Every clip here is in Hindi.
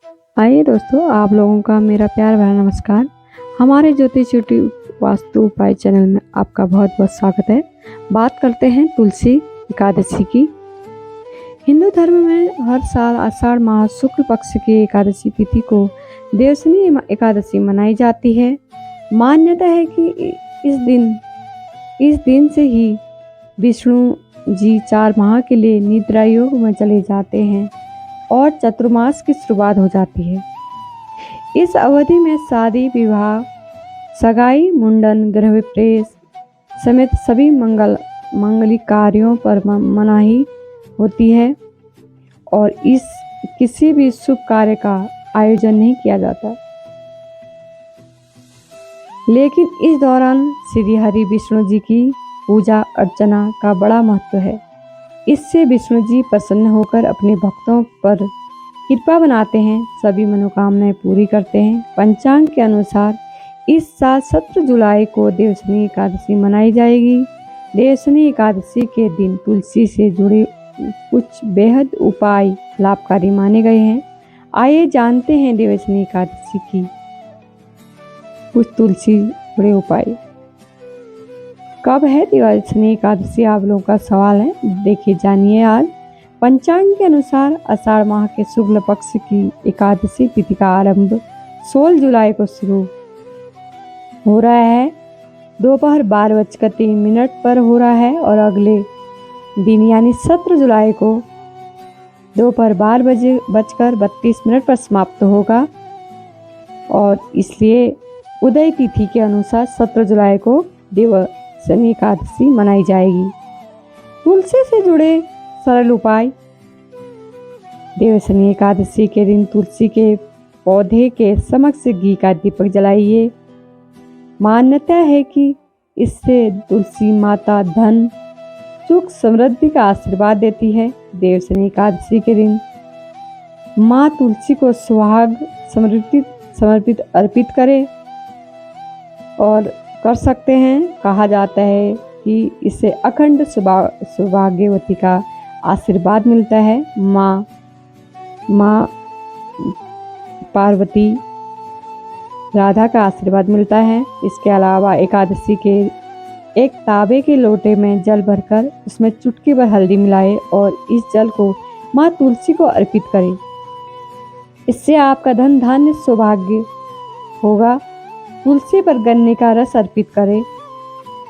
आइए दोस्तों, आप लोगों का मेरा प्यार भरा नमस्कार। हमारे ज्योतिष यूट्यूब वास्तु उपाय चैनल में आपका बहुत बहुत स्वागत है। बात करते हैं तुलसी एकादशी की। हिंदू धर्म में हर साल आषाढ़ माह शुक्ल पक्ष की एकादशी तिथि को देवशनी एकादशी मनाई जाती है। मान्यता है कि इस दिन से ही विष्णु जी 4 माह के लिए निद्रा योग में चले जाते हैं और चतुर्मास की शुरुआत हो जाती है। इस अवधि में शादी, विवाह, सगाई, मुंडन, गृह प्रवेश समेत सभी मांगलिक कार्यों पर मनाही होती है और इस किसी भी शुभ कार्य का आयोजन नहीं किया जाता। लेकिन इस दौरान श्री हरि विष्णु जी की पूजा अर्चना का बड़ा महत्व है। इससे विष्णु जी प्रसन्न होकर अपने भक्तों पर कृपा बनाते हैं, सभी मनोकामनाएं पूरी करते हैं। पंचांग के अनुसार इस साल 17 जुलाई को देवशनी एकादशी मनाई जाएगी। देवशनी एकादशी के दिन तुलसी से जुड़े कुछ बेहद उपाय लाभकारी माने गए हैं। आइए जानते हैं देवशनी एकादशी की कुछ तुलसी जुड़े उपाय। कब है देवशनी एकादशी, आप लोगों का सवाल है। देखिए, जानिए। आज पंचांग के अनुसार आषाढ़ माह के शुक्ल पक्ष की एकादशी तिथि का आरंभ 16 जुलाई को शुरू हो रहा है। दोपहर 12:03 पर हो रहा है और अगले दिन यानी 17 जुलाई को दोपहर 12:32 पर समाप्त होगा और इसलिए उदय तिथि के अनुसार 17 जुलाई को देवशनी एकादशी मनाई जाएगी। तुलसी से जुड़े सरल उपाय। देवशनी एकादशी के दिन तुलसी के पौधे के समक्ष घी का दीपक जलाइए। मान्यता है कि इससे तुलसी माता धन, सुख, समृद्धि का आशीर्वाद देती है। देवशनी एकादशी के दिन माँ तुलसी को सुहाग समर्पित अर्पित करें और कर सकते हैं। कहा जाता है कि इससे अखंड सौभाग्यवती का आशीर्वाद मिलता है। माँ पार्वती, राधा का आशीर्वाद मिलता है। इसके अलावा एकादशी के एक तांबे के लोटे में जल भरकर उसमें चुटकी भर हल्दी मिलाएं और इस जल को माँ तुलसी को अर्पित करें। इससे आपका धन धान्य सौभाग्य होगा। तुलसी पर गन्ने का रस अर्पित करें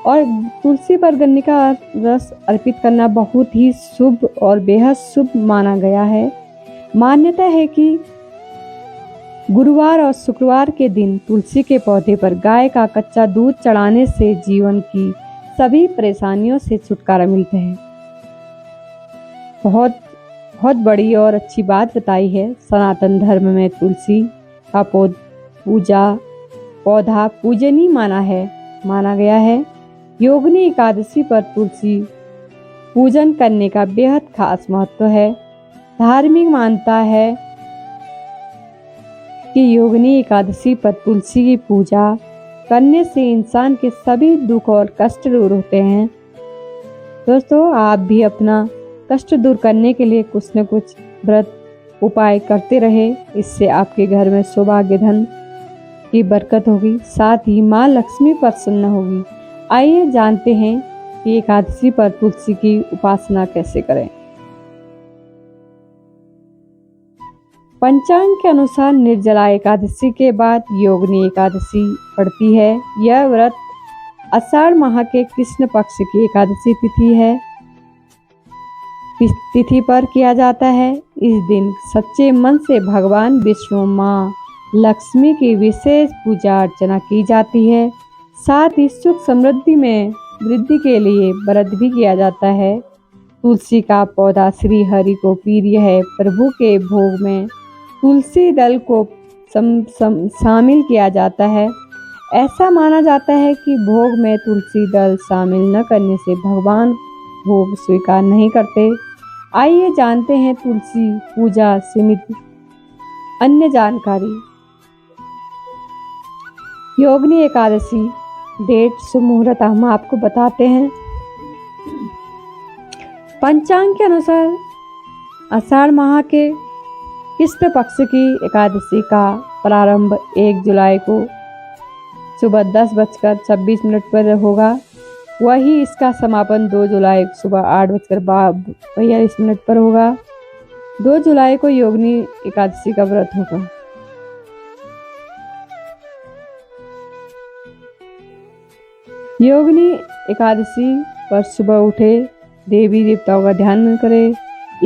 और तुलसी पर गन्ने का रस अर्पित करना बहुत ही शुभ और बेहद शुभ माना गया है। मान्यता है कि गुरुवार और शुक्रवार के दिन तुलसी के पौधे पर गाय का कच्चा दूध चढ़ाने से जीवन की सभी परेशानियों से छुटकारा मिलता है। बहुत बहुत बड़ी और अच्छी बात बताई है। सनातन धर्म में तुलसी का पौधा पूजनीय माना गया है। योगिनी एकादशी पर तुलसी पूजन करने का बेहद खास महत्व है। धार्मिक मान्यता है कि योगिनी एकादशी पर तुलसी की पूजा करने से इंसान के सभी दुख और कष्ट दूर होते हैं। दोस्तों, आप भी अपना कष्ट दूर करने के लिए कुछ न कुछ व्रत उपाय करते रहे। इससे आपके घर में सौभाग्य, धन की बरकत होगी, साथ ही माँ लक्ष्मी प्रसन्न होगी। आइए जानते हैं कि एकादशी पर तुलसी की उपासना कैसे करें। पंचांग के अनुसार निर्जला एकादशी के बाद योगिनी एकादशी पड़ती है। यह व्रत आषाढ़ माह के कृष्ण पक्ष की एकादशी तिथि पर किया जाता है। इस दिन सच्चे मन से भगवान विष्णु, माँ लक्ष्मी की विशेष पूजा अर्चना की जाती है। साथ ही सुख समृद्धि में वृद्धि के लिए व्रत भी किया जाता है। तुलसी का पौधा श्री हरि को प्रिय है। प्रभु के भोग में तुलसी दल को शामिल किया जाता है। ऐसा माना जाता है कि भोग में तुलसी दल शामिल न करने से भगवान भोग स्वीकार नहीं करते। आइए जानते हैं तुलसी पूजा समिति अन्य जानकारी। योगिनी एकादशी डेट, शुभ मुहूर्त हम आपको बताते हैं। पंचांग के अनुसार आषाढ़ माह के कृष्ण पक्ष की एकादशी का प्रारंभ 1 जुलाई को सुबह 10:26 पर होगा। वही इसका समापन 2 जुलाई सुबह 8:42 पर होगा। 2 जुलाई को योगिनी एकादशी का व्रत होगा। योगिनी एकादशी पर सुबह उठे, देवी देवताओं का ध्यान करें,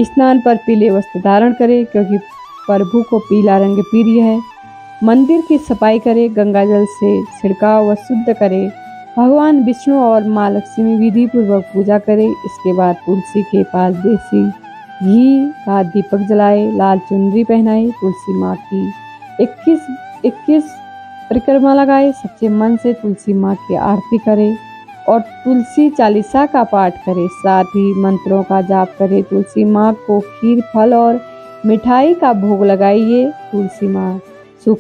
स्नान पर पीले वस्त्र धारण करें क्योंकि प्रभु को पीला रंग प्रिय है। मंदिर की सफाई करें, गंगा जल से छिड़काव व शुद्ध करें। भगवान विष्णु और माँ लक्ष्मी विधि पूर्वक पूजा करें। इसके बाद तुलसी के पास देसी घी का दीपक जलाए, लाल चुनरी पहनाए, तुलसी माँ की 21 परिक्रमा लगाए, सच्चे मन से तुलसी माँ की आरती करें और तुलसी चालीसा का पाठ करें। साथ ही मंत्रों का जाप करें। तुलसी माँ को खीर, फल और मिठाई का भोग लगाइए। तुलसी माँ सुख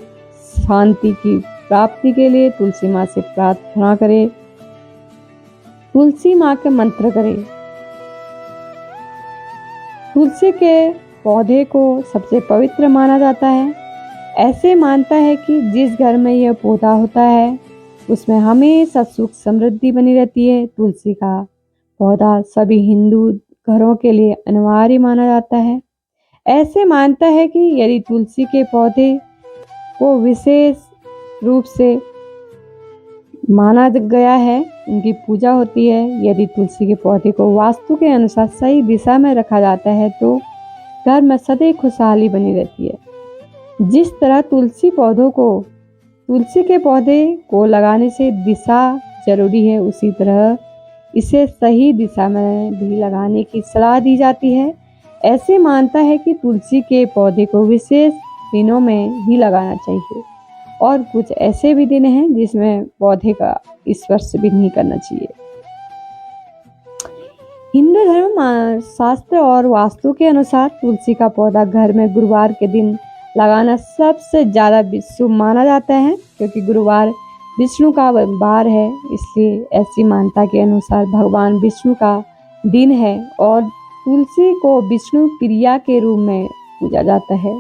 शांति की प्राप्ति के लिए तुलसी माँ से प्रार्थना करें। तुलसी माँ के मंत्र करें। तुलसी के पौधे को सबसे पवित्र माना जाता है। ऐसे मानता है कि जिस घर में यह पौधा होता है उसमें हमेशा सुख समृद्धि बनी रहती है। तुलसी का पौधा सभी हिंदू घरों के लिए अनिवार्य माना जाता है। ऐसे मानता है कि यदि तुलसी के पौधे को विशेष रूप से माना गया है, उनकी पूजा होती है। यदि तुलसी के पौधे को वास्तु के अनुसार सही दिशा में रखा जाता है तो घर में सदैव खुशहाली बनी रहती है। जिस तरह तुलसी के पौधे को लगाने से दिशा जरूरी है, उसी तरह इसे सही दिशा में भी लगाने की सलाह दी जाती है। ऐसे मानता है कि तुलसी के पौधे को विशेष दिनों में ही लगाना चाहिए और कुछ ऐसे भी दिन हैं जिसमें पौधे का स्पर्श भी नहीं करना चाहिए। हिंदू धर्म शास्त्र और वास्तु के अनुसार तुलसी का पौधा घर में गुरुवार के दिन लगाना सबसे ज्यादा शुभ माना जाता है क्योंकि गुरुवार विष्णु का वार है। इसलिए ऐसी मान्यता के अनुसार भगवान विष्णु का दिन है और तुलसी को विष्णु प्रिया के रूप में पूजा जाता है।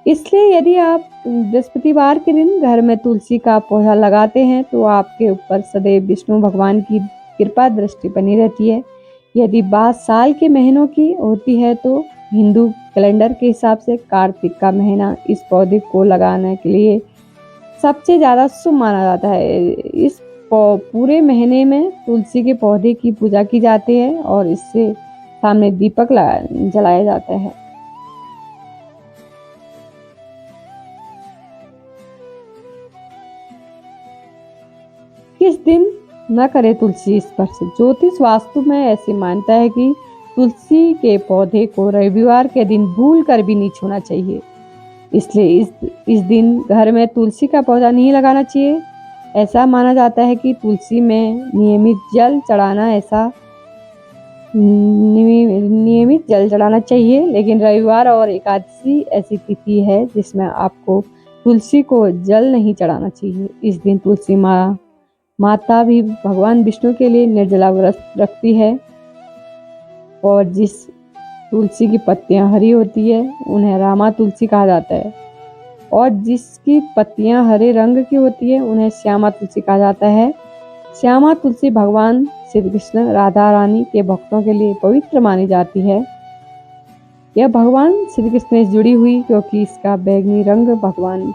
इसलिए यदि आप बृहस्पतिवार के दिन घर में तुलसी का पौधा लगाते हैं तो आपके ऊपर सदैव विष्णु भगवान की कृपा दृष्टि बनी रहती है। यदि बात साल के महीनों की होती है तो हिंदू कैलेंडर के हिसाब से कार्तिक का महीना इस पौधे को लगाने के लिए सबसे ज़्यादा शुभ माना जाता है। इस पूरे महीने में तुलसी के पौधे की पूजा की जाती है और इससे सामने दीपक जलाया जाता है। किस दिन न करे तुलसी स्पर्श? ज्योतिष वास्तु में ऐसी मान्यता है कि तुलसी के पौधे को रविवार के दिन भूल कर भी नहीं छूना चाहिए। इसलिए इस दिन घर में तुलसी का पौधा नहीं लगाना चाहिए। ऐसा माना जाता है कि तुलसी में नियमित जल चढ़ाना चाहिए। लेकिन रविवार और एकादशी ऐसी तिथि है जिसमें आपको तुलसी को जल नहीं चढ़ाना चाहिए। इस दिन तुलसी माता भी भगवान विष्णु के लिए निर्जला व्रत रखती है और जिस तुलसी की पत्तियां हरी होती है उन्हें रामा तुलसी कहा जाता है और जिसकी पत्तियां हरे रंग की होती है उन्हें श्यामा तुलसी कहा जाता है। श्यामा तुलसी भगवान श्री कृष्ण राधा रानी के भक्तों के लिए पवित्र मानी जाती है। यह भगवान श्री कृष्ण से जुड़ी हुई क्योंकि इसका बैंगनी रंग भगवान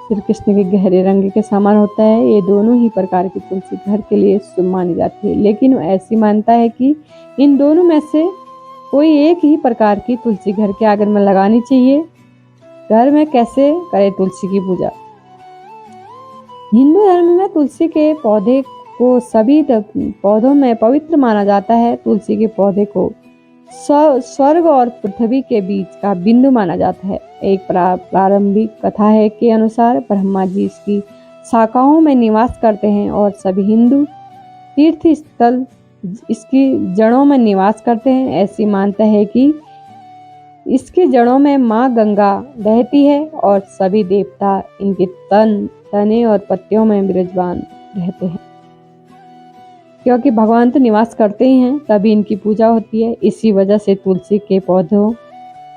श्री कृष्ण के गहरे रंग के समान होता है। ये दोनों ही प्रकार की तुलसी घर के लिए शुभ मानी जाती है, लेकिन ऐसी मान्यता है कि इन दोनों में से कोई एक ही प्रकार की तुलसी घर के आंगन में लगानी चाहिए। घर में कैसे करें तुलसी की पूजा? हिंदू धर्म में तुलसी के पौधे को सभी पौधों में पवित्र माना जाता है। तुलसी के पौधे को स्वर्ग और पृथ्वी के बीच का बिंदु माना जाता है। एक प्रारंभिक कथा है के अनुसार ब्रह्मा जी इसकी शाखाओं में निवास करते हैं और सभी हिंदू तीर्थ स्थल इसकी जड़ों में निवास करते हैं। ऐसी मानता है कि इसकी जड़ों में माँ गंगा बहती है और सभी देवता इनके तने और पत्तियों में विराजमान रहते हैं। क्योंकि भगवान तो निवास करते ही हैं तभी इनकी पूजा होती है। इसी वजह से तुलसी के पौधों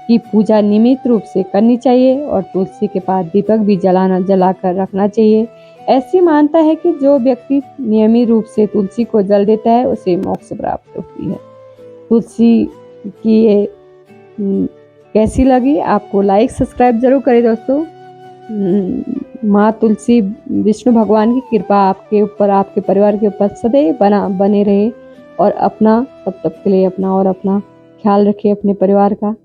की पूजा नियमित रूप से करनी चाहिए और तुलसी के पास दीपक भी जलाकर रखना चाहिए। ऐसी मान्यता है कि जो व्यक्ति नियमित रूप से तुलसी को जल देता है उसे मोक्ष प्राप्त होती है। तुलसी की ये कैसी लगी आपको लाइक सब्सक्राइब जरूर करें दोस्तों। माँ तुलसी विष्णु भगवान की कृपा आपके ऊपर, आपके परिवार के ऊपर सदैव बने रहे और अपना तब तक के लिए अपना ख्याल रखिए अपने परिवार का।